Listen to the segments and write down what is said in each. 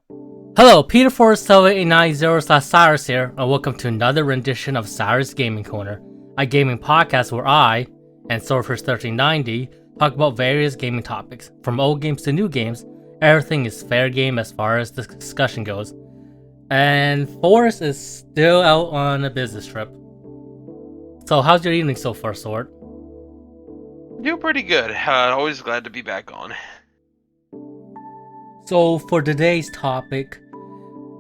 Hello, Peter 47890 Sirus here, and welcome to another rendition of Sirus Gaming Corner, a gaming podcast where I, and Swordfish 1390, talk about various gaming topics. From old games to new games, everything is fair game as far as the discussion goes. And Forrest is still out on a business trip. So how's your evening so far, Sword? Doing pretty good. Always glad to be back on. So for today's topic,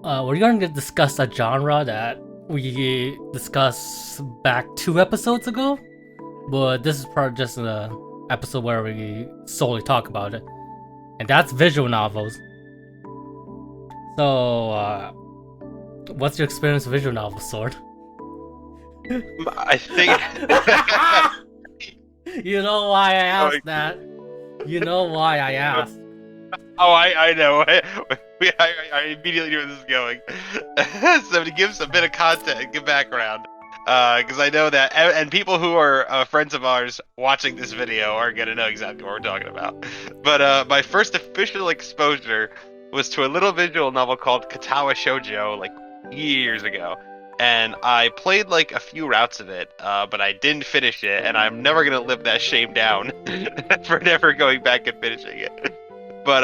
we're going to discuss a genre that we discussed back 2 episodes ago, but this is probably just an episode where we solely talk about it, and that's visual novels. So, what's your experience with visual novels, Sword? I think... You know why I asked that. You know why I asked. Oh, I know. I immediately knew where this is going. So to give a bit of content, give background, because I know that, and people who are friends of ours watching this video are gonna know exactly what we're talking about. But my first official exposure was to a little visual novel called Katawa Shoujo, like years ago, and I played like a few routes of it, but I didn't finish it, and I'm never gonna live that shame down for never going back and finishing it. But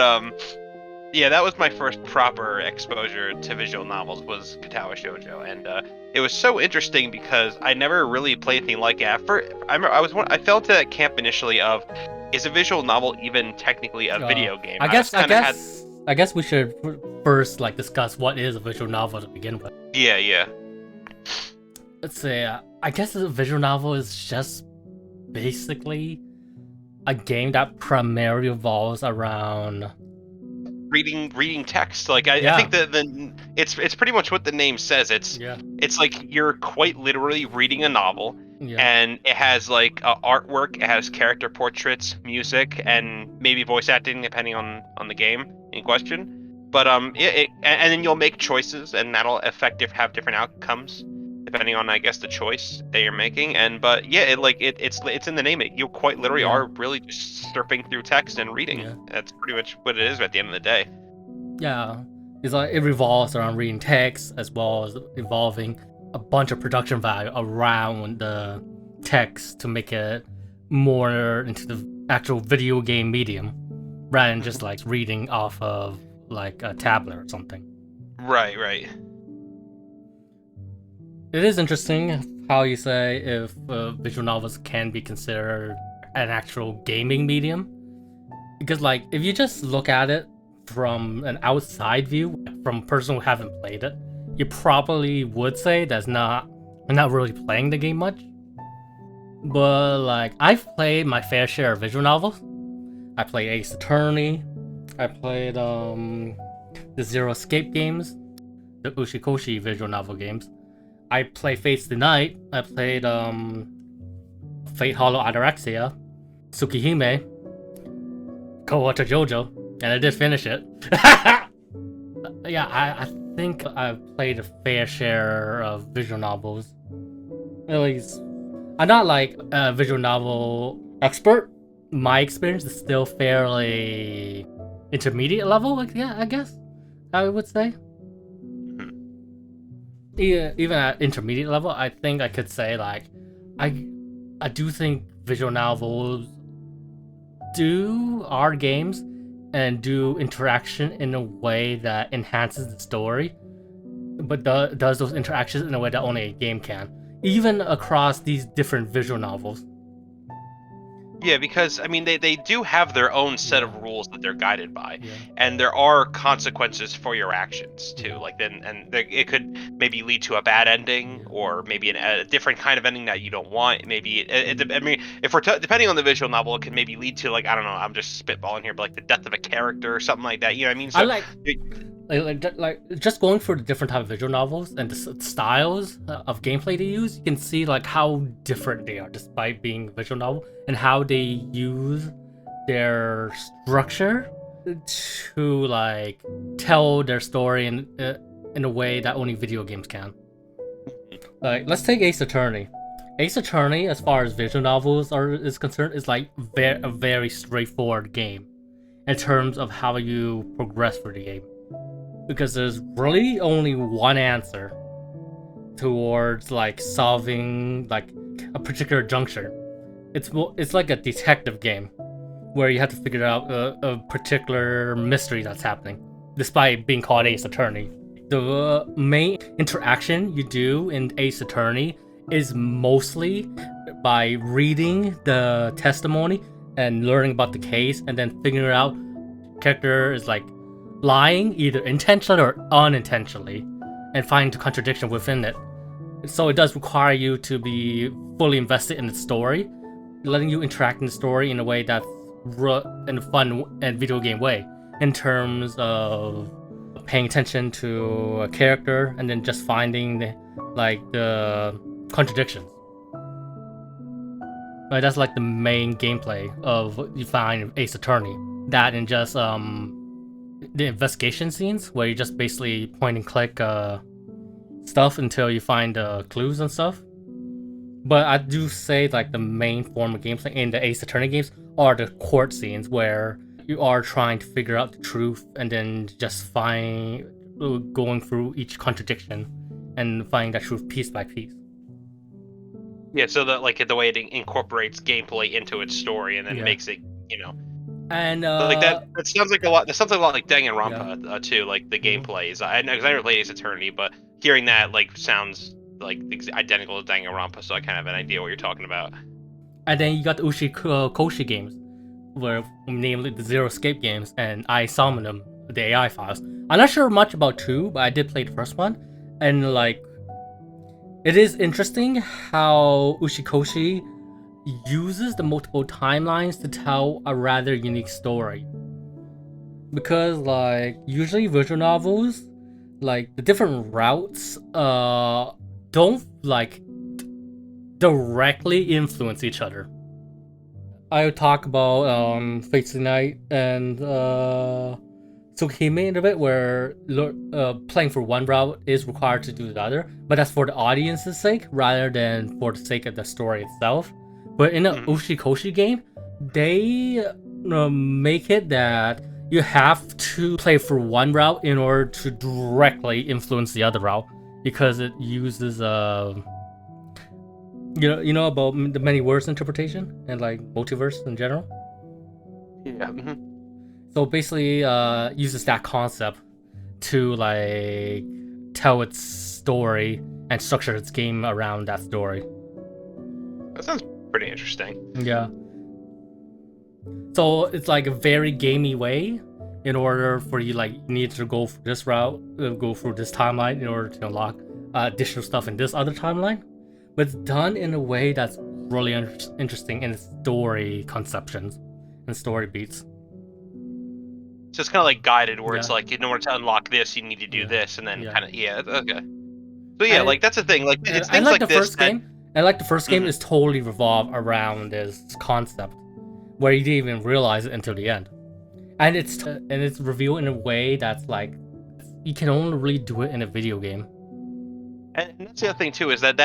yeah, that was my first proper exposure to visual novels, was Katawa Shoujo, and it was so interesting because I never really played anything like it. I fell into that camp initially of, is a visual novel even technically a video game? I guess we should first discuss what is a visual novel to begin with. Yeah. Let's say, I guess a visual novel is just basically a game that primarily revolves around reading text. I think that it's pretty much what the name says. It's like you're quite literally reading a novel, and it has artwork, it has character portraits, music, and maybe voice acting depending on the game in question. But and then you'll make choices, and that'll have different outcomes depending on, I guess, the choice that you're making. But it's in the name. You quite literally are really just surfing through text and reading. Yeah. That's pretty much what it is at the end of the day. Yeah, it's it revolves around reading text as well as involving a bunch of production value around the text to make it more into the actual video game medium, rather than just reading off of a tablet or something. Right. It is interesting how you say if visual novels can be considered an actual gaming medium, because if you just look at it from an outside view, from a person who haven't played it, you probably would say that's not really playing the game much. But I've played my fair share of visual novels. I played Ace Attorney. I played the Zero Escape games, the Ushikoshi visual novel games. I played Fates the Night. I played Fate Hollow Ataraxia, Tsukihime, Kowata Jojo, and I did finish it. Yeah, I think I've played a fair share of visual novels. At least, I'm not a visual novel expert. My experience is still fairly intermediate level, I guess I would say. Even at intermediate level, I think I could say I do think visual novels are games and do interaction in a way that enhances the story, but does those interactions in a way that only a game can, even across these different visual novels. Yeah, because they do have their own set of rules that they're guided by, and there are consequences for your actions too. It could maybe lead to a bad ending, or maybe a different kind of ending that you don't want. Maybe if we're depending on the visual novel, it could maybe lead to I don't know. I'm just spitballing here, but the death of a character or something like that. You know what I mean? So, just going for the different type of visual novels and the styles of gameplay they use, you can see how different they are despite being a visual novel, and how they use their structure to tell their story in a way that only video games can. Let's take Ace Attorney. Ace Attorney, as far as visual novels is concerned, is a very straightforward game in terms of how you progress through the game. because there's really only one answer towards like solving like a particular juncture. It's like a detective game where you have to figure out a particular mystery that's happening, despite being called Ace Attorney. The main interaction you do in Ace Attorney is mostly by reading the testimony and learning about the case, and then figuring out character is like lying either intentionally or unintentionally, and finding the contradiction within it. So it does require you to be fully invested in the story, letting you interact in the story in a way that's in a fun and video game way, in terms of paying attention to a character and then just finding the contradictions. Right, that's like the main gameplay of what you find in Ace Attorney. That and just the investigation scenes where you just basically point and click stuff until you find clues and stuff. But I do say like the main form of gameplay in the Ace Attorney games are the court scenes where you are trying to figure out the truth and then just going through each contradiction and finding that truth piece by piece. Yeah, so that like the way it incorporates gameplay into its story and then makes it, And like that sounds like a lot. That sounds like a lot like Danganronpa too, like the gameplays. I know because I never played Ace Attorney, but hearing that like sounds like identical to Danganronpa, so I kind of have an idea what you're talking about. And then you got the Koshi games, where namely the Zero Escape games, and I summoned them, the AI files. I'm not sure much about 2, but I did play the first one, and like, it is interesting how Ushikoshi uses the multiple timelines to tell a rather unique story. Because like, usually visual novels, like the different routes don't like directly influence each other. I would talk about Fates Night and Tsukihime in a bit, where playing for one route is required to do the other, but that's for the audience's sake rather than for the sake of the story itself. But in an Ushikoshi game, they make it that you have to play for one route in order to directly influence the other route, because it uses you know about the many words interpretation and like multiverse in general. Yeah. So basically, uses that concept to like tell its story and structure its game around that story. That sounds pretty interesting. Yeah. So it's like a very gamey way. In order for you, like, you need to go for this route, go through this timeline in order to unlock additional stuff in this other timeline. But it's done in a way that's really interesting in its story conceptions and story beats. So it's kind of like guided, where it's like, in order to unlock this, you need to do this, and then okay. So yeah, like that's the thing. Like it's things like the this. First game, and like the first game is totally revolved around this concept, where you didn't even realize it until the end. And it's revealed in a way that's like, you can only really do it in a video game. And that's the other thing too, is that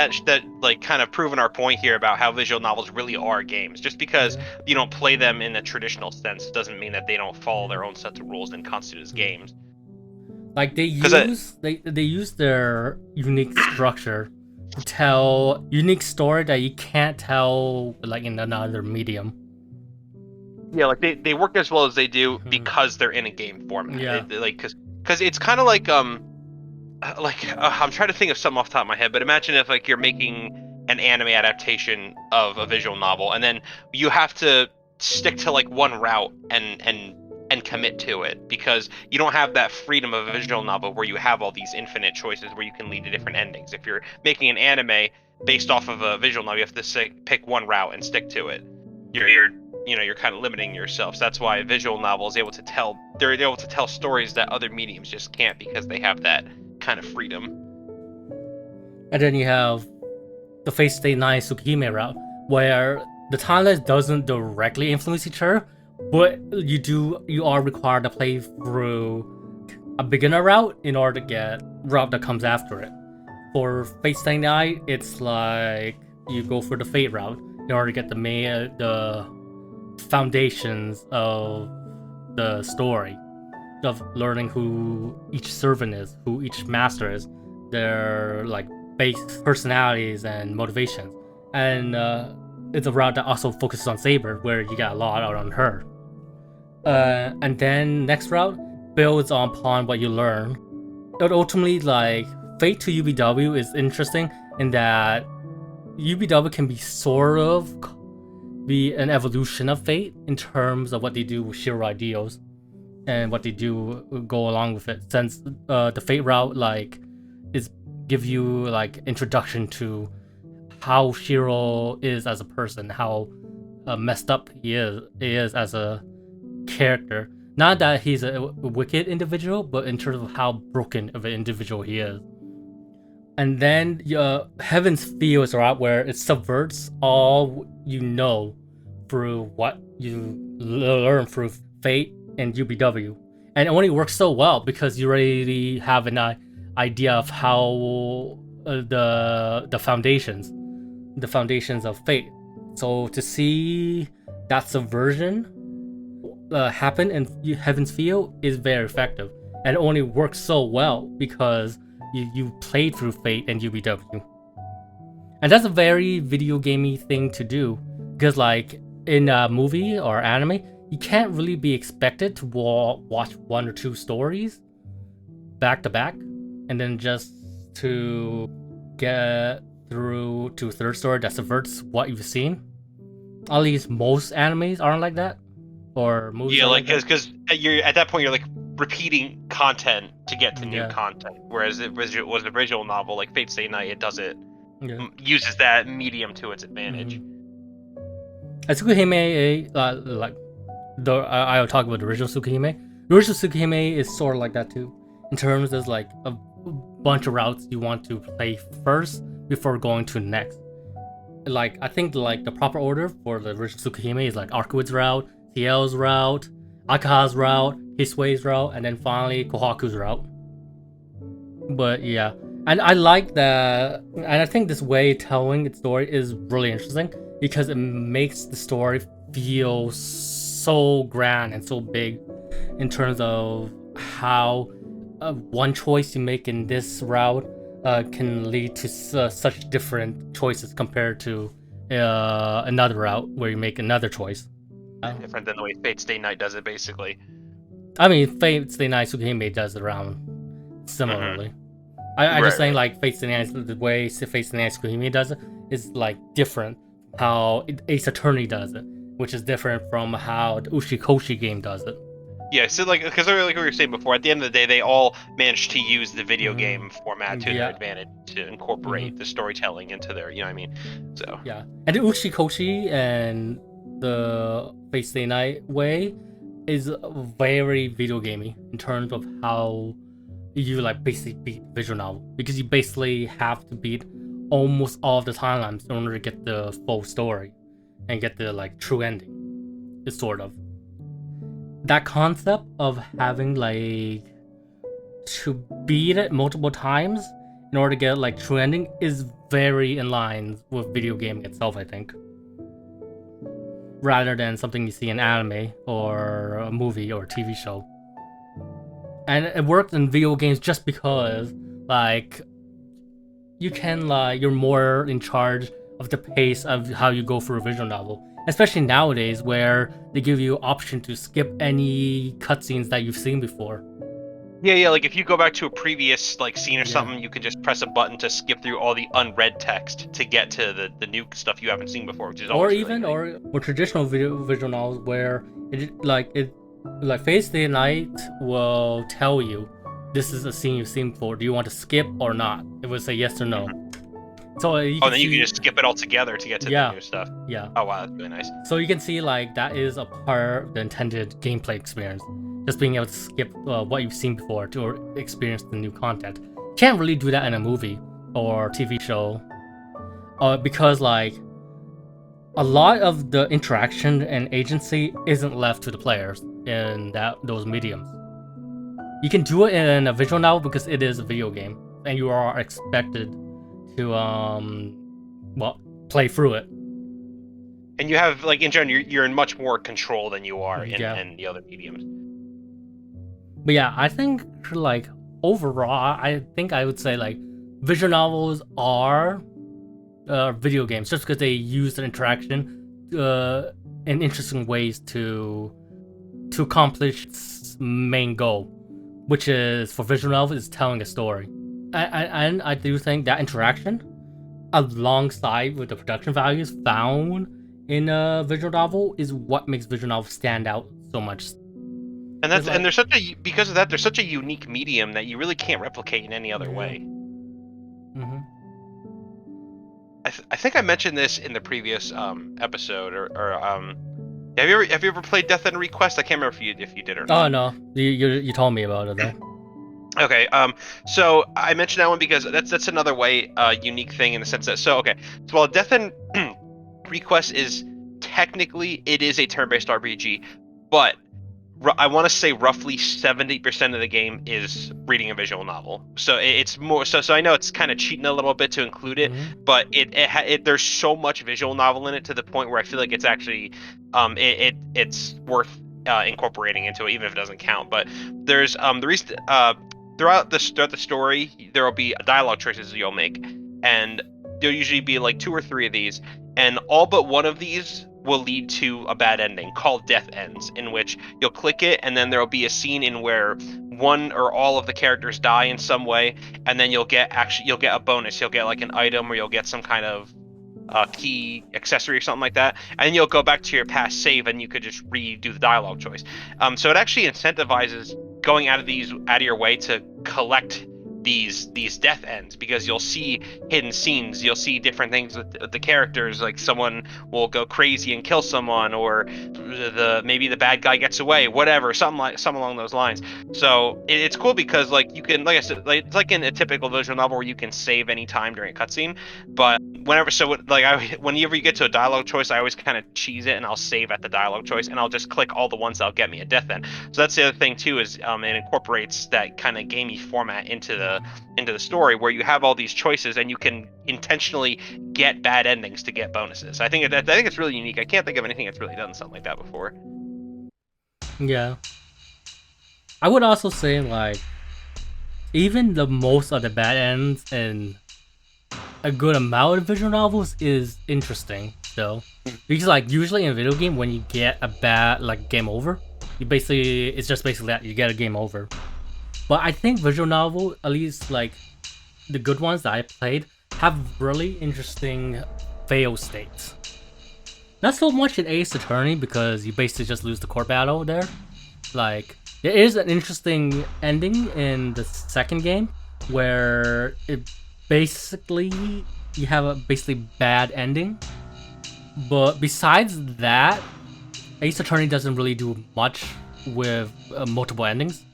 like kind of proven our point here about how visual novels really are games. Just because you don't play them in a traditional sense doesn't mean that they don't follow their own sets of rules and constitute as games. Like they use their unique structure to tell unique story that you can't tell like in another medium. Yeah, like they work as well as they do because they're in a game format. Yeah. Like because it's kind of like I'm trying to think of something off the top of my head, but imagine if like you're making an anime adaptation of a visual novel, and then you have to stick to like one route and commit to it, because you don't have that freedom of a visual novel where you have all these infinite choices where you can lead to different endings. If you're making an anime based off of a visual novel, you have to pick one route and stick to it. You're kind of limiting yourself. So that's why a visual novel is able to tell stories that other mediums just can't, because they have that kind of freedom. And then you have the Fate Stay 9 Tsukihime route, where the timeline doesn't directly influence each other, but you are required to play through a beginner route in order to get route that comes after it. For Fate Stay 9, it's like you go for the Fate route in order to get the foundations of the story. of learning who each servant is, who each master is, their like base personalities and motivations, and it's a route that also focuses on Saber, where you got a lot out on her. And then next route builds upon what you learn. But ultimately, like Fate to UBW is interesting in that UBW can be sort of be an evolution of Fate in terms of what they do with Shiro ideals and what they do go along with it. Since the Fate route like is give you like introduction to how Shiro is as a person, how messed up he is as a character. Not that he's a wicked individual, but in terms of how broken of an individual he is. And then Heaven's Feel is a route where it subverts all you know through what you learn through Fate and UBW. And it only works so well because you already have an idea of how the foundations of Fate. So to see that subversion happen in Heaven's Feel is very effective, and it only works so well because you played through Fate and UBW, and that's a very video gamey thing to do because like in a movie or anime, you can't really be expected to watch one or two stories back to back and then just to get through to a third story that subverts what you've seen. At least most animes aren't like that. Or movies. Yeah, like because you're at that point you're like repeating content to get to new content, whereas it was an original novel like Fate Stay Night. It does it uses that medium to its advantage. Tsukihime, like I'll talk about the original Tsukihime. The original Tsukihime is sort of like that too, in terms of like a bunch of routes you want to play first before going to next. Like I think like the proper order for the original Tsukihime is like Arcuit's route, Ciel's route, Akaha's route, Hisui's route, and then finally Kohaku's route. But yeah, and I like that, and I think this way telling its story is really interesting because it makes the story feel so grand and so big in terms of how one choice you make in this route can lead to such different choices compared to another route where you make another choice. Different than the way Fate Stay Night does it, basically. I mean, Fate Stay Night Tsukihime does it around similarly. I'm just saying, like, Fate Stay Night, the way Fate Stay Night Tsukihime does it is, like, different how Ace Attorney does it, which is different from how the Ushikoshi game does it. Yeah, so, like, because like we were saying before, at the end of the day, they all managed to use the video game format to their advantage to incorporate the storytelling into their, you know what I mean? So. Yeah, and the Ushikoshi and the Fate Stay Night way is very video gamey in terms of how you like basically beat visual novel, because you basically have to beat almost all of the timelines in order to get the full story and get the like true ending. It's sort of that concept of having like to beat it multiple times in order to get like true ending is very in line with video gaming itself, I think, rather than something you see in anime or a movie or a TV show. And it works in video games just because like you can like you're more in charge of the pace of how you go through a visual novel, especially nowadays where they give you option to skip any cutscenes that you've seen before. Yeah, like if you go back to a previous like scene or something, you can just press a button to skip through all the unread text to get to the new stuff you haven't seen before, which is or even or more traditional visual novels where it like Fate Stay Night will tell you this is a scene you've seen before. Do you want to skip or not? It will say yes or no. So then you can just skip it all together to get to the new stuff. Yeah. Oh wow, that's really nice. So you can see like that is a part of the intended gameplay experience. Just being able to skip what you've seen before to experience the new content. Can't really do that in a movie or TV show, because like a lot of the interaction and agency isn't left to the players in those mediums. You can do it in a visual novel because it is a video game, and you are expected to play through it. And you have like in general, you're in much more control than you are in the other mediums. But yeah, I think like overall, I think I would say like visual novels are video games just because they use the interaction in interesting ways to accomplish its main goal, which is for visual novels is telling a story. And I do think that interaction, alongside with the production values found in a visual novel, is what makes visual novels stand out so much. And that's Like, and there's such a because of that there's such a unique medium that you really can't replicate in any other way. Mm-hmm. I think I mentioned this in the previous episode or have you ever played Death End Request? I can't remember if you did or not. Oh no, you told me about it though. Okay, so I mentioned that one because that's another way unique thing in the sense that so while Death End Request is technically it is a turn-based RPG, but I want to say roughly 70% of the game is reading a visual novel. So it's more so I know it's kind of cheating a little bit to include it, but there's so much visual novel in it to the point where I feel like it's actually it's worth incorporating into it, even if it doesn't count. But there's the reason throughout the story there will be dialogue choices you'll make, and there'll usually be like 2 or 3 of these, and all but one of these will lead to a bad ending called Death Ends, in which you'll click it and then there'll be a scene in where one or all of the characters die in some way, and then you'll get a bonus. You'll get like an item, or you'll get some kind of key accessory or something like that, and you'll go back to your past save and you could just redo the dialogue choice. So it actually incentivizes going out of your way to collect these death ends, because you'll see hidden scenes, you'll see different things with the characters, like someone will go crazy and kill someone, or maybe the bad guy gets away, whatever, something along those lines. So it's cool because like you can, like I said, like it's like in a typical visual novel where you can save any time during a cutscene, but whenever you get to a dialogue choice, I always kind of cheese it and I'll save at the dialogue choice and I'll just click all the ones that'll get me a death end. So that's the other thing too, is it incorporates that kind of gamey format into the story, where you have all these choices and you can intentionally get bad endings to get bonuses. I think it's really unique. I can't think of anything that's really done something like that before. Yeah. I would also say like even the most of the bad ends and a good amount of visual novels is interesting still, because like usually in a video game when you get a bad like game over, it's just basically that you get a game over. But I think visual novel, at least like the good ones that I played, have really interesting fail states. Not so much in Ace Attorney, because you basically just lose the court battle there. Like, there is an interesting ending in the second game where it basically you have a basically bad ending. But besides that, Ace Attorney doesn't really do much with multiple endings.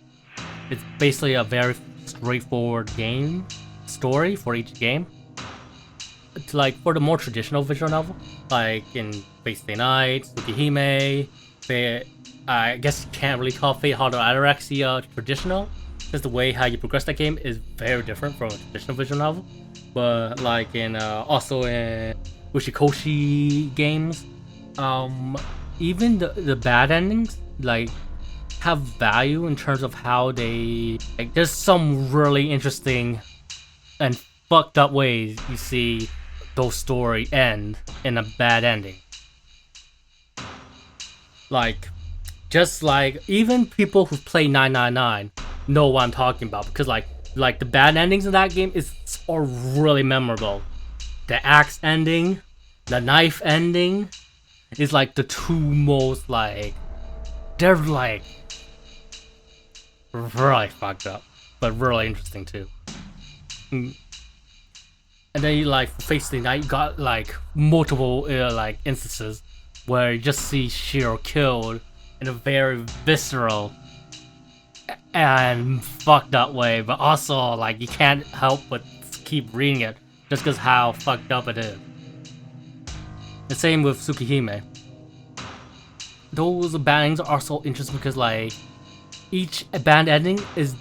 It's basically a very straightforward game story for each game. It's like for the more traditional visual novel, like in Fate Stay Night, Tsukihime, I guess you can't really call Fate Hard Ataraxia traditional, because the way how you progress that game is very different from a traditional visual novel. But like in also in Ushikoshi games, even the bad endings like have value in terms of how they like. There's some really interesting and fucked up ways you see those story end in a bad ending. Like, just like even people who play 999 know what I'm talking about, because like the bad endings in that game are really memorable. The axe ending, the knife ending is like the two most like they're like really fucked up, but really interesting too. And then you like for Face the Night, you got like multiple like instances where you just see Shiro killed in a very visceral and fucked up way, but also like you can't help but keep reading it just because how fucked up it is. The same with Tsukihime. Those bad endings are so interesting because like each bad ending is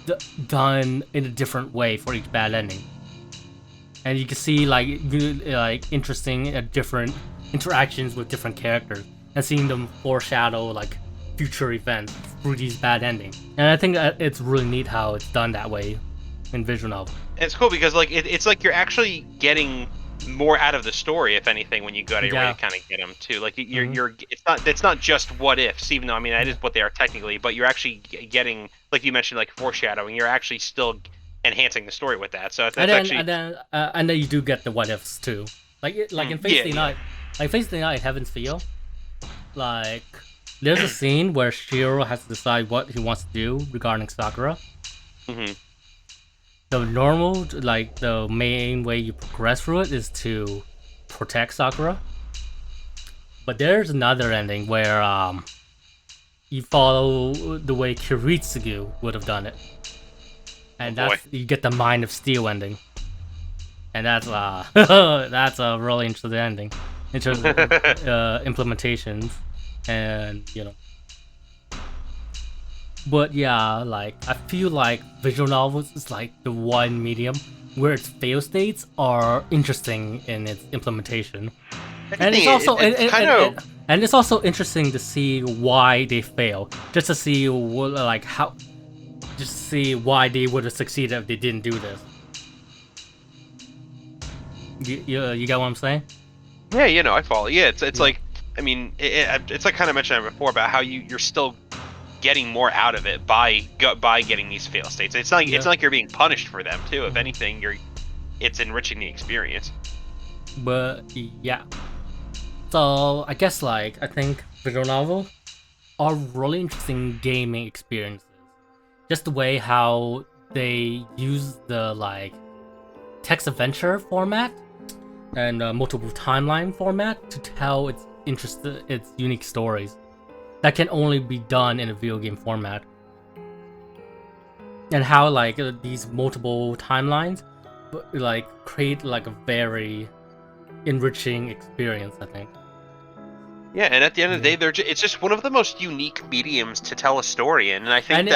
done in a different way for each bad ending, and you can see like good, like interesting different interactions with different characters, and seeing them foreshadow like future events through these bad endings. And I think that it's really neat how it's done that way in visual novel. And it's cool because like it's like you're actually getting more out of the story, if anything, when you go out of your way to kind of get them too. Like you're it's not just what ifs, even though I mean that is what they are technically, but you're actually getting, like you mentioned, like foreshadowing. You're actually still enhancing the story with that. So that's and then you do get the what ifs too. Like in Face the Night, like Face the Night, Heaven's Feel. Like there's a scene where Shiro has to decide what he wants to do regarding Sakura. Mm-hmm. The normal, like the main way you progress through it is to protect Sakura. But there's another ending where you follow the way Kiritsugu would have done it, and you get the Mind of Steel ending, and that's that's a really interesting ending in terms of implementations, and you know. But yeah, like I feel like visual novels is like the one medium where its fail states are interesting in its implementation, and it's also and it's also interesting to see why they fail, just to see like how, just to see why they would have succeeded if they didn't do this. You get what I'm saying? Yeah, you know, I follow. Yeah, it's like, I mean, it's like kind of mentioned before about how you're still getting more out of it by getting these fail states. It's not like you're being punished for them too. If anything, it's enriching the experience. But yeah, so I guess I think visual novels are really interesting gaming experiences. Just the way how they use the text adventure format and multiple timeline format to tell its unique stories that can only be done in a video game format, and how these multiple timelines create a very enriching experience, I think. Yeah, and at the end of the day, it's just one of the most unique mediums to tell a story in, and I think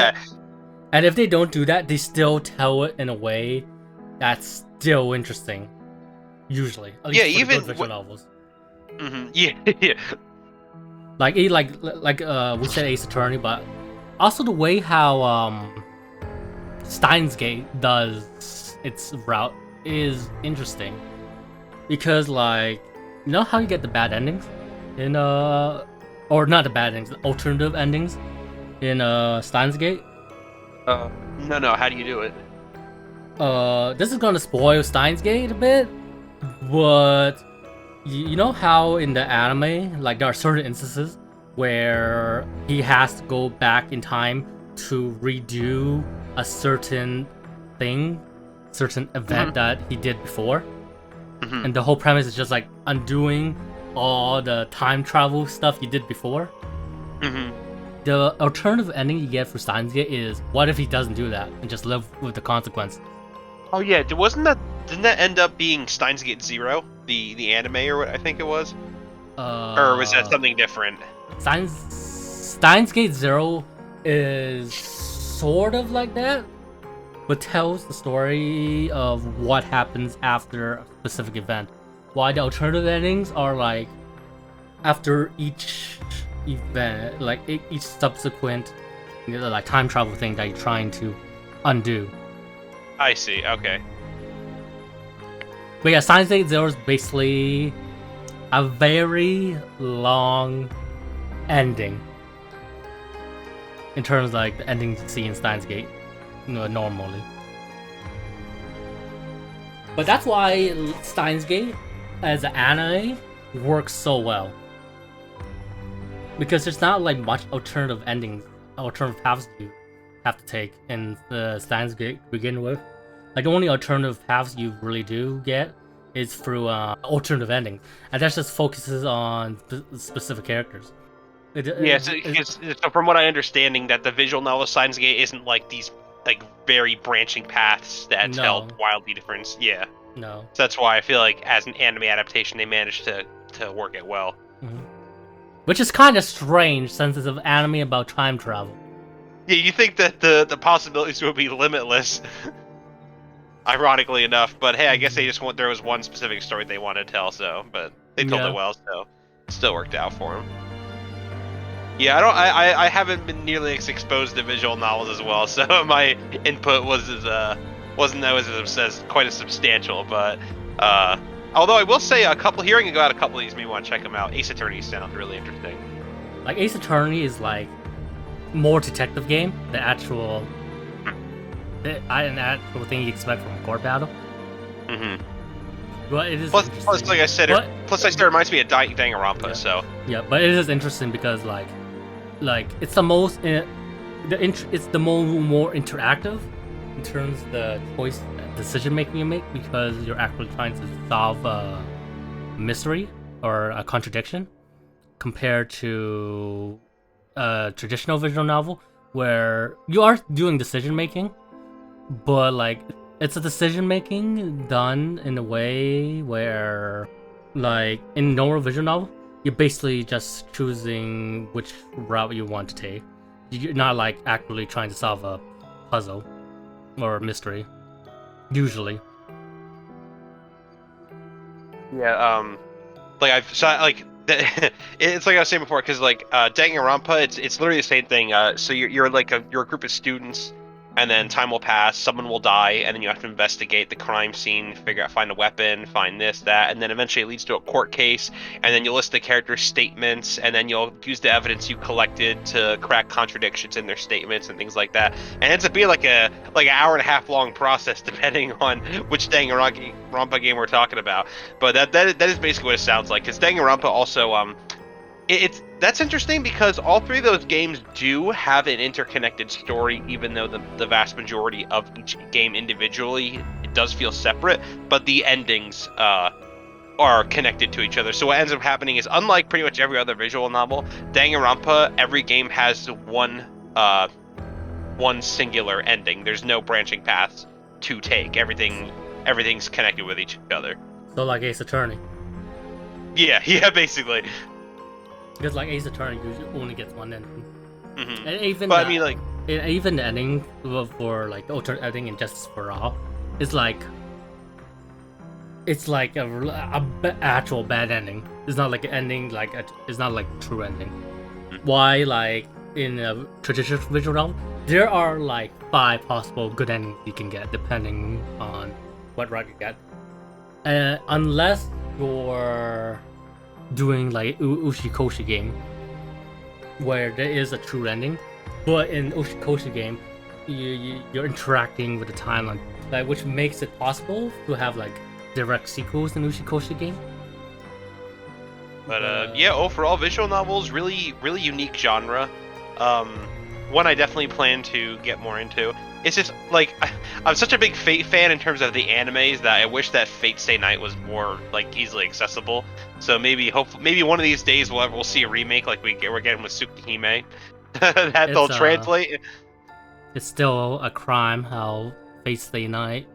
and if they don't do that, they still tell it in a way that's still interesting. Usually, at least for even good visual novels. Mm-hmm. Yeah. We said Ace Attorney, but also the way how Steins Gate does its route is interesting, because you know how you get the bad endings in or not the bad endings, the alternative endings in Steins Gate. No, how do you do it? This is gonna spoil Steins Gate a bit, but you know how in the anime, there are certain instances where he has to go back in time to redo a certain event that he did before, and the whole premise is just undoing all the time travel stuff you did before. The alternative ending you get for Steins Gate is, what if he doesn't do that and just live with the consequences? Oh yeah, didn't that end up being Steins Gate Zero, the anime, or what I think it was? Or was that something different? Steins Gate Zero is sort of like that, but tells the story of what happens after a specific event. While the alternative endings are after each event, each subsequent time travel thing that you're trying to undo. I see, okay. But yeah, Steins Gate Zero is basically a very long ending in terms of the endings you see in Steins Gate normally. But that's why Steins Gate as an anime works so well, because there's not much alternative paths you have to take in the Steins Gate to begin with. The only alternative paths you really do get is through alternative endings, and that just focuses on specific characters. So from what I understanding, that the visual novel Steins Gate isn't these very branching paths that tell wildly different. Yeah. No. So that's why I feel as an anime adaptation, they managed to work it well. Which is kind of strange, since it's an anime about time travel. Yeah, you think that the possibilities would be limitless. Ironically enough, but hey, I guess there was one specific story they wanted to tell, but they told it well, so it still worked out for them. Yeah, I haven't been nearly as exposed to visual novels as well, so my input wasn't always as quite as substantial. But although I will say hearing about a couple of these, maybe want to check them out. Ace Attorney sounds really interesting. Like Ace Attorney is like more detective game, an actual thing you expect from a court battle. Mm-hmm. But it is plus, like I said, it reminds me of Danganronpa. Yeah. So yeah, but it is interesting because like it's the most it's the more interactive in terms of the choice decision making you make, because you're actually trying to solve a mystery or a contradiction compared to a traditional visual novel where you are doing decision making, but like it's a decision making done in a way where, like in normal visual novel, you're basically just choosing which route you want to take. You're not like actively trying to solve a puzzle or a mystery. Usually. yeah, like I've shot like it's like I was saying before, because like Danganronpa, it's literally the same thing. So you're like you're a group of students, and then time will pass, someone will die, and then you have to investigate the crime scene, find a weapon, find this, that, and then eventually it leads to a court case, and then you'll list the characters' statements, and then you'll use the evidence you collected to crack contradictions in their statements and things like that. And it ends up being like an hour and a half long process, depending on which Danganronpa game we're talking about. But that is basically what it sounds like. Because Danganronpa also that's interesting because all three of those games do have an interconnected story, even though the vast majority of each game individually, it does feel separate, but the endings are connected to each other. So what ends up happening is, unlike pretty much every other visual novel, Danganronpa, every game has one singular ending. There's no branching paths to take. Everything's connected with each other. So like Ace Attorney. Yeah, basically. Because like Ace Attorney usually only gets one ending. Mm-hmm. And even but I mean, like, even the ending for like the alternate ending in Justice for All is like, it's like a actual bad ending. It's not like an ending it's not like a true ending. Why, like in a traditional visual novel, there are like 5 possible good endings you can get depending on what route you get. Unless you're doing like Ushikoshi game, where there is a true ending, but in Ushikoshi game, you're interacting with the timeline, like which makes it possible to have like direct sequels in Ushikoshi game. But yeah, overall, visual novels really unique genre. One I definitely plan to get more into. It's just like I'm such a big Fate fan in terms of the animes that I wish that Fate Stay Night was more like easily accessible. So maybe one of these days we'll see a remake like we're getting with Tsukihime. They'll translate. It's still a crime how Fate Stay Night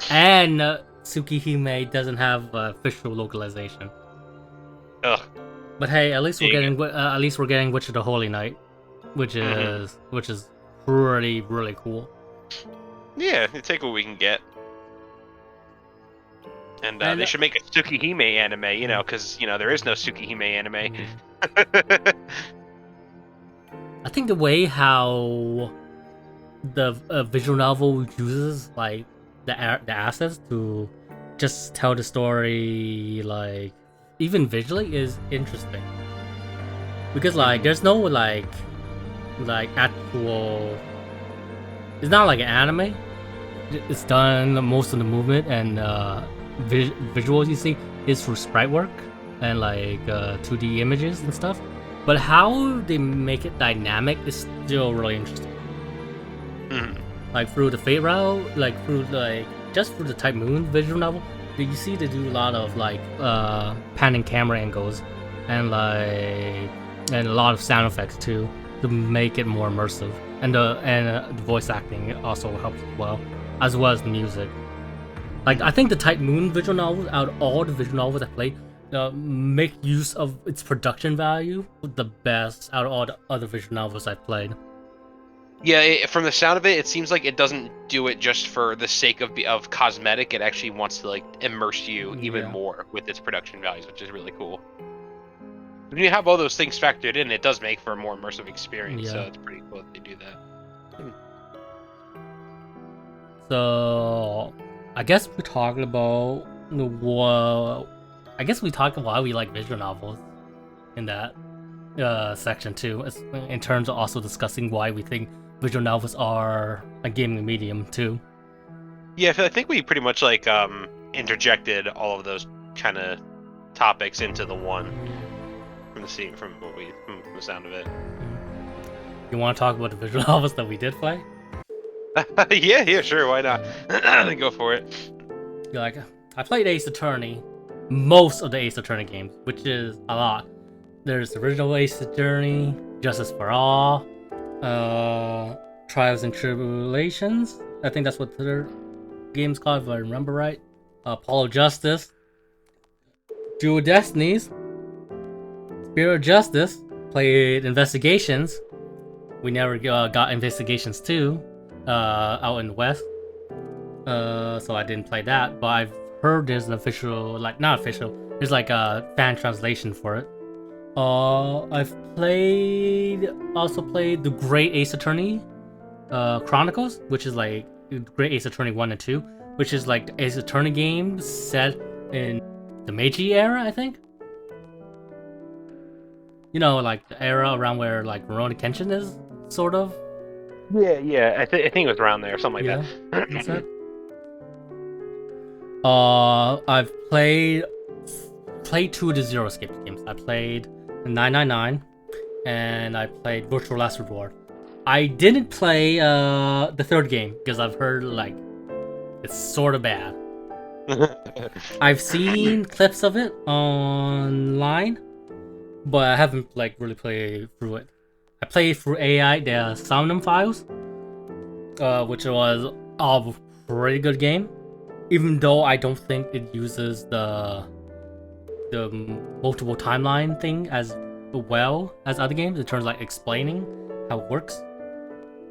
and Tsukihime doesn't have official localization. Ugh. But hey, at least we're getting Witch of the Holy Night, which is really cool. Yeah, take what we can get. And they should make a Tsukihime anime, because there is no Tsukihime anime. I think the way how the visual novel uses like the assets to just tell the story, like even visually, is interesting. Because like there's no like actual. It's not like an anime. It's done most of the movement and visuals you see is through sprite work and like 2D images and stuff. But how they make it dynamic is still really interesting. Like through the Fate route, like through just through the Type Moon visual novel, you see they do a lot of like panning camera angles and a lot of sound effects too to make it more immersive. And the voice acting also helps as well as the music. Like I think the Type Moon visual novels, out of all the visual novels I played, make use of its production value the best out of all the other visual novels I played. Yeah, from the sound of it, it seems like it doesn't do it just for the sake of cosmetic. It actually wants to like immerse you even more with its production values, which is really cool. When you have all those things factored in, it does make for a more immersive experience. Yeah. So it's pretty cool that they do that. So, I guess we talked about I guess we talked about why we like visual novels in that section too, in terms of also discussing why we think visual novels are a gaming medium too. Yeah, I think we pretty much like interjected all of those kind of topics into the one from the scene, from the sound of it. You want to talk about the visual novels that we did play? Yeah, sure, why not? Then go for it. Like, I played Ace Attorney, most of the Ace Attorney games, which is a lot. There's the original Ace Attorney, Justice for All, Trials and Tribulations. I think that's what their game's called, if I remember right. Apollo Justice, Dual Destinies, Spirit of Justice. Played Investigations. We never got Investigations 2 out in the West. So I didn't play that, but I've heard there's an official, like, not official, there's like a fan translation for it. I've also played the Great Ace Attorney Chronicles, which is like Great Ace Attorney 1 and 2, which is like the Ace Attorney game set in the Meiji era, I think. You know, like the era around where like Rurouni Kenshin is, sort of. Yeah, I think it was around there, something like that. That's it. I've played 2 of the Zero Escape games. I played 999, and I played Virtual Last Reward. I didn't play the third game because I've heard like it's sort of bad. I've seen clips of it online, but I haven't like really played through it. I played through AI, the Somnum Files, which was a pretty good game, even though I don't think it uses the multiple timeline thing as well as other games in terms of like explaining how it works.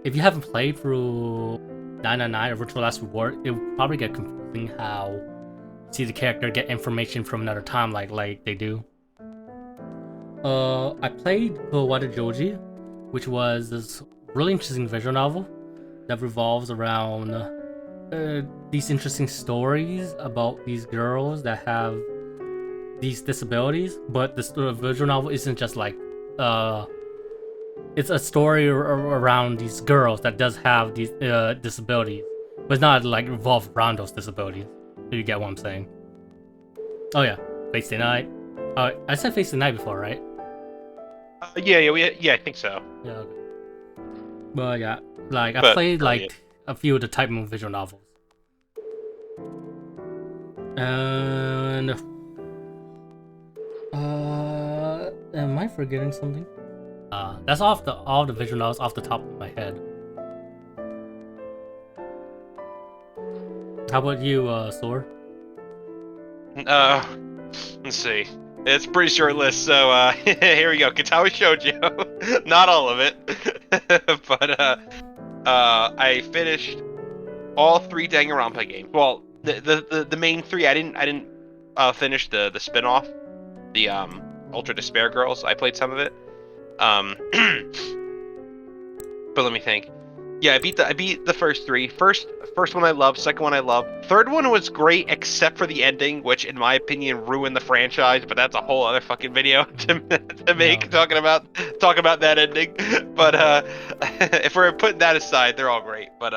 If you haven't played through 999 or Virtual Last Reward, it would probably get confusing how you see the character get information from another time like they do. I played Wada Joji, which was this really interesting visual novel that revolves around these interesting stories about these girls that have these disabilities, but the visual novel isn't just like it's a story around these girls that does have these disabilities, but it's not like revolved around those disabilities. You get what I'm saying? Oh yeah, Face the Night. I said Face the Night before, right? Yeah, I think so. Yeah. Okay. But yeah, like I played like a few of the type of visual novels, and am I forgetting something? That's all the visual novels off the top of my head. How about you, Sor? Let's see. It's a pretty short list, so here we go. Katawa Shoujo. Not all of it. But I finished all 3 Danganronpa games. Well, the main 3 I didn't finish the spin-off, the Ultra Despair Girls. I played some of it. But let me think. Yeah, I beat the first 3. First one I loved, second one I loved. Third one was great except for the ending, which in my opinion ruined the franchise, but that's a whole other fucking video to make, talking about that ending. But if we're putting that aside, they're all great. But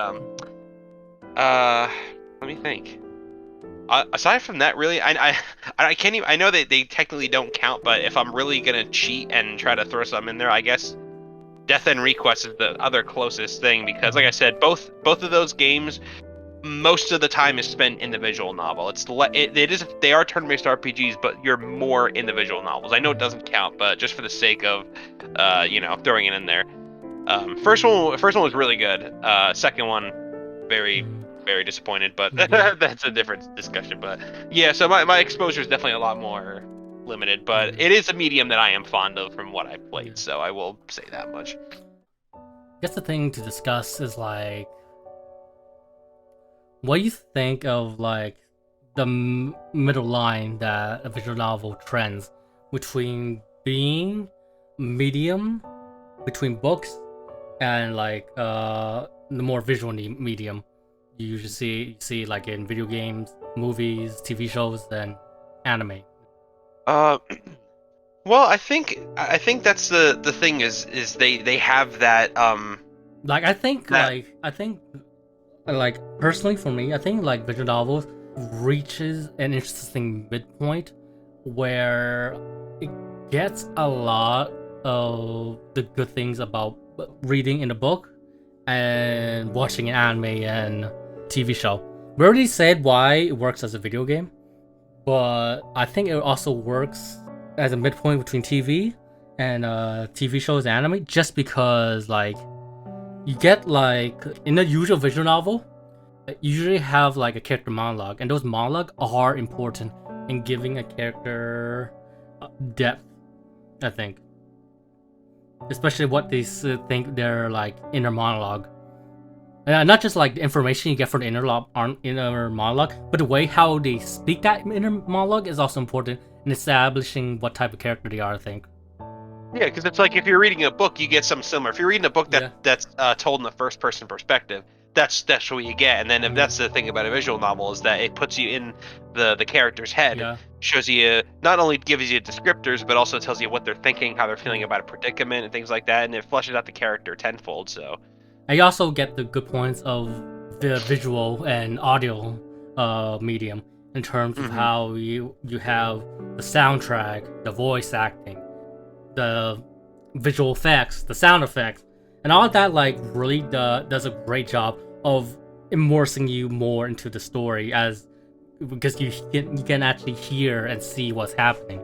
let me think. Aside from that, really, I can't even. I know that they technically don't count, but if I'm really gonna cheat and try to throw something in there, I guess Death End Request is the other closest thing, because like I said, both of those games, most of the time is spent in the visual novel. They are turn-based RPGs, but you're more in the visual novels. I know it doesn't count, but just for the sake of throwing it in there. First one was really good. Second one, very disappointed, but that's a different discussion. But yeah, so my exposure is definitely a lot more limited, but it is a medium that I am fond of from what I've played, so I will say that much. I guess the thing to discuss is like, what do you think of like the middle line that a visual novel trends between being medium between books and like the more visual medium you usually see like in video games, movies, TV shows, and anime. Uh, well, I think that's the thing is they have that Like that I think like personally for me, I think like visual novels reaches an interesting midpoint where it gets a lot of the good things about reading in a book and watching an anime and TV show. We already said why it works as a video game, but I think it also works as a midpoint between TV and TV shows and anime, just because like you get like in the usual visual novel, you usually have like a character monologue, and those monologue are important in giving a character depth. I think, especially what they think they're like inner monologue. Not just like the information you get from the inner monologue, but the way how they speak that inner monologue is also important in establishing what type of character they are, I think. yeah, because it's like if you're reading a book, you get something similar. If you're reading a book Yeah. that's told in the first person perspective, that's what you get. And then if that's the thing about a visual novel is that it puts you in the character's head, Yeah. shows you not only gives you descriptors, but also tells you what they're thinking, how they're feeling about a predicament, and things like that. And it fleshes out the character tenfold. So And you also get the good points of the visual and audio medium in terms of how you have the soundtrack, the voice acting, the visual effects, the sound effects, and all of that like really does a great job of immersing you more into the story as because you can actually hear and see what's happening.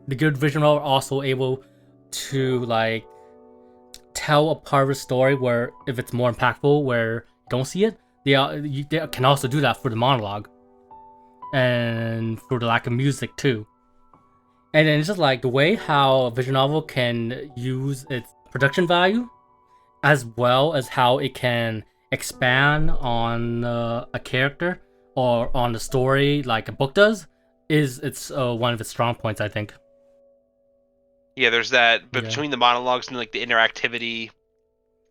The good visual are also able to like tell a part of the story where if it's more impactful where you don't see it, they can also do that for the monologue and for the lack of music too. And then it's just like the way how a visual novel can use its production value as well as how it can expand on a character or on the story like a book does is it's one of its strong points, I think. yeah, there's that, but Yeah. between the monologues and like the interactivity,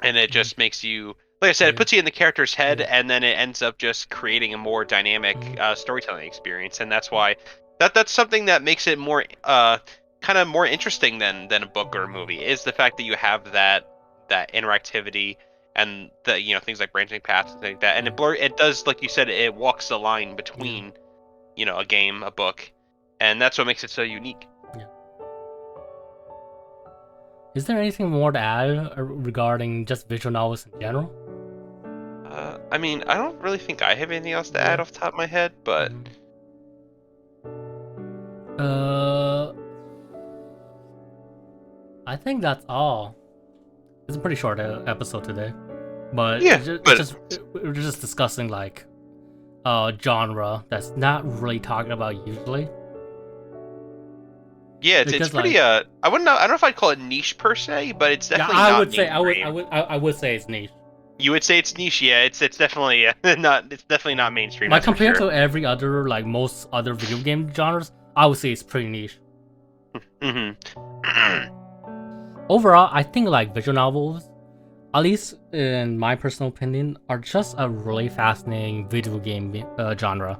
and it just makes you, like I said, it Yeah. puts you in the character's head, Yeah. and then it ends up just creating a more dynamic storytelling experience, and that's why that's something that makes it more kind of more interesting than a book or a movie is the fact that you have that interactivity and the things like branching paths and things like that, and it does, like you said, it walks the line between a game, a book, and that's what makes it so unique. Yeah. Is there anything more to add regarding just visual novels in general? I mean, I don't really think I have anything else to Yeah. add off the top of my head, but Uh, I think that's all. It's a pretty short episode today, but yeah, we're just discussing like genre that's not really talking about usually. yeah, it's Because pretty. like I wouldn't know. I don't know if I'd call it niche per se, but it's yeah, definitely I not would say mainstream. I would say it's niche. You would say it's niche, yeah. It's definitely not. It's definitely not mainstream. Like That's for compared sure. to every other like most other video game genres, I would say it's pretty niche. hmm Overall, I think like visual novels, at least in my personal opinion, are just a really fascinating video game genre.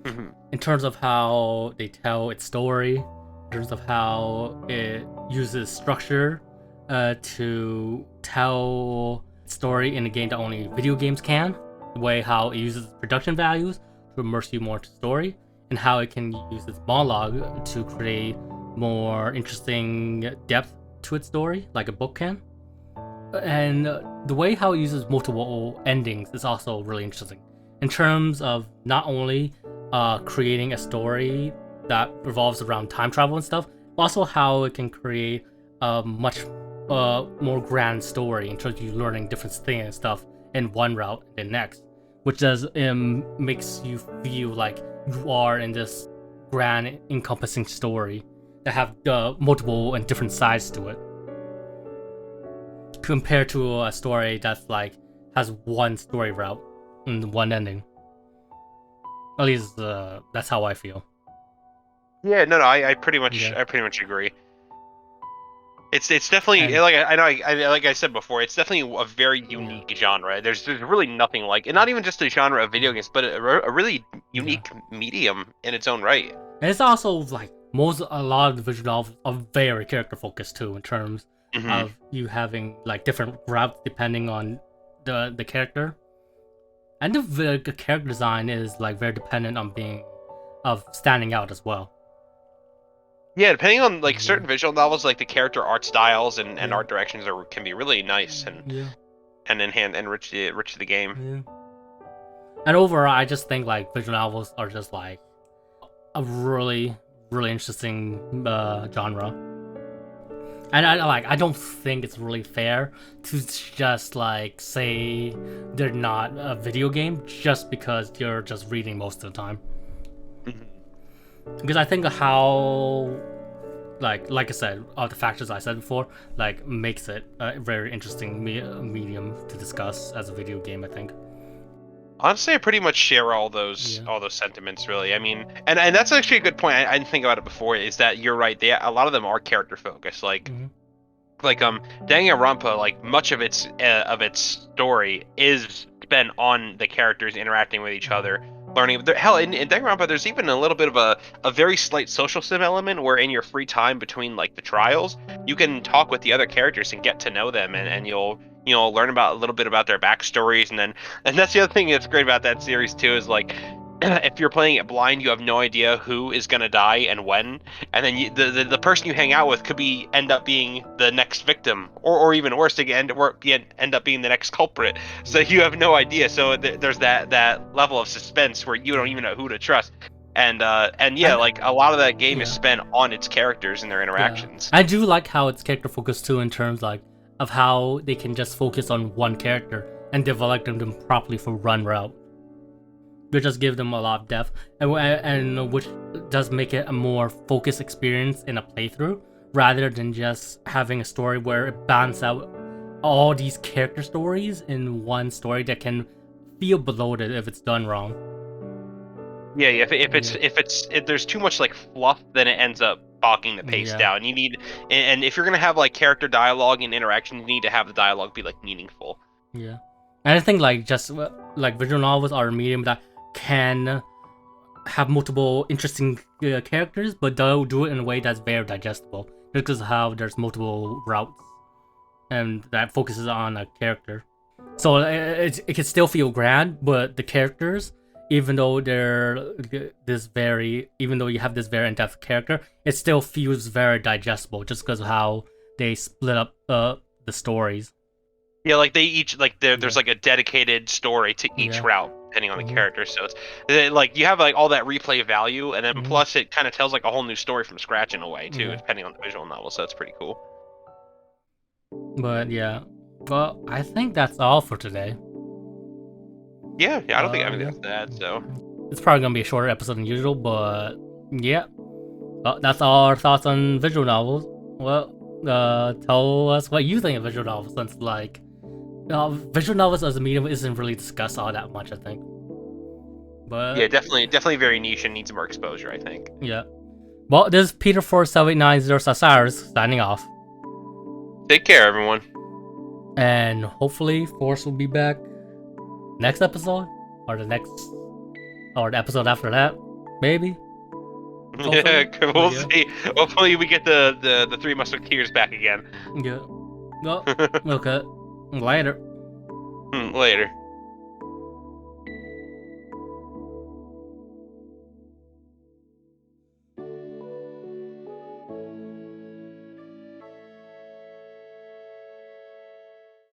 hmm In terms of how they tell its story, in terms of how it uses structure to tell its story in a game that only video games can, the way how it uses production values to immerse you more into story, and how it can use its monologue to create more interesting depth to its story, like a book can. And the way how it uses multiple endings is also really interesting in terms of not only creating a story that revolves around time travel and stuff, but also how it can create a much more grand story in terms of you learning different things and stuff in one route and next, which does makes you feel like you are in this grand encompassing story that have multiple and different sides to it compared to a story that's like has one story route and one ending. At least that's how I feel. Yeah, no, I pretty much Yeah. agree. It's definitely And like I know like I said before, it's definitely a very yeah, unique genre. There's really nothing like, and not even just a genre of video games, but a really yeah. unique medium in its own right. And it's also like a lot of the visual novels are very character focused too, in terms Hmm. of you having like different routes depending on the character, and the character design is like very dependent on being of standing out as well. Yeah, depending on like Yeah, certain visual novels, like the character art styles and yeah, art directions can be really nice yeah, and enrich the game. yeah. And overall, I just think like visual novels are just like a really interesting genre. And I don't think it's really fair to just like say they're not a video game just because you're just reading most of the time. Mhm. Because I think how like I said, all the factors I said before like makes it a very interesting medium to discuss as a video game. I think. Honestly, I pretty much share Yeah. all those sentiments. Really, I mean, and that's actually a good point. I didn't think about it before. Is that you're right? A lot of them are character focused. Hmm. Like Danganronpa, like much of its story is spent on the characters interacting with each other, learning. Hell, in Danganronpa, there's even a little bit of a very slight social sim element where in your free time between like the trials, you can talk with the other characters and get to know them, and you'll learn about a little bit about their backstories, and that's the other thing that's great about that series too is like. If you're playing it blind, you have no idea who is gonna die and when, and then the person you hang out with could end up being the next victim, or even worse, they end up being the next culprit. So Yeah. you have no idea. So there's that level of suspense where you don't Yeah. even know who to trust. And yeah, And like a lot of that game is yeah. spent on its characters and their Yeah. interactions. I do like how it's character focused too, in terms like of how they can just focus on one character and develop them properly for one route. They just give them a lot of depth, and which does make it a more focused experience in a playthrough, rather than just having a story where it balances out all these character stories in one story that can feel bloated if it's done wrong. Yeah, yeah, Yeah. if there's too much like fluff, then it ends up bogging the pace Yeah. down. And if you're gonna have like character dialogue and interaction, you need to have the dialogue be like meaningful. Yeah. And I think like just like visual novels are a medium that can have multiple interesting characters, but they'll do it in a way that's very digestible. Just because of how there's multiple routes and that focuses on a character. So it can still feel grand, but the characters, even though even though you have this very in-depth character, it still feels very digestible just because of how they split up the stories. Yeah, like they each like there's Yeah. like a dedicated story to each Yeah. route depending on the Hmm. character. So like you have like all that replay value, and then Hmm. plus it kind of tells like a whole new story from scratch in a way too, Yeah. depending on the visual novel. So that's pretty cool. But yeah. Well, I think that's all for today. Yeah, yeah, I don't think I have Yeah. anything else to add. So It's probably gonna be a shorter episode than usual, but yeah. Well, that's all our thoughts on visual novels. Well, tell us what you think of visual novels, since like visual novels as a medium isn't really discussed all that much, I think. yeah, But definitely very niche and needs more exposure, I think. yeah. Well, this is Peter 4789 Sirus signing off, Take care, everyone. and hopefully Force will be back next episode, or or the episode after that, maybe. Yeah, Hopefully. But we'll yeah, see. Hopefully, we get the Three Musketeers back again. yeah. Well, okay. Later. Later.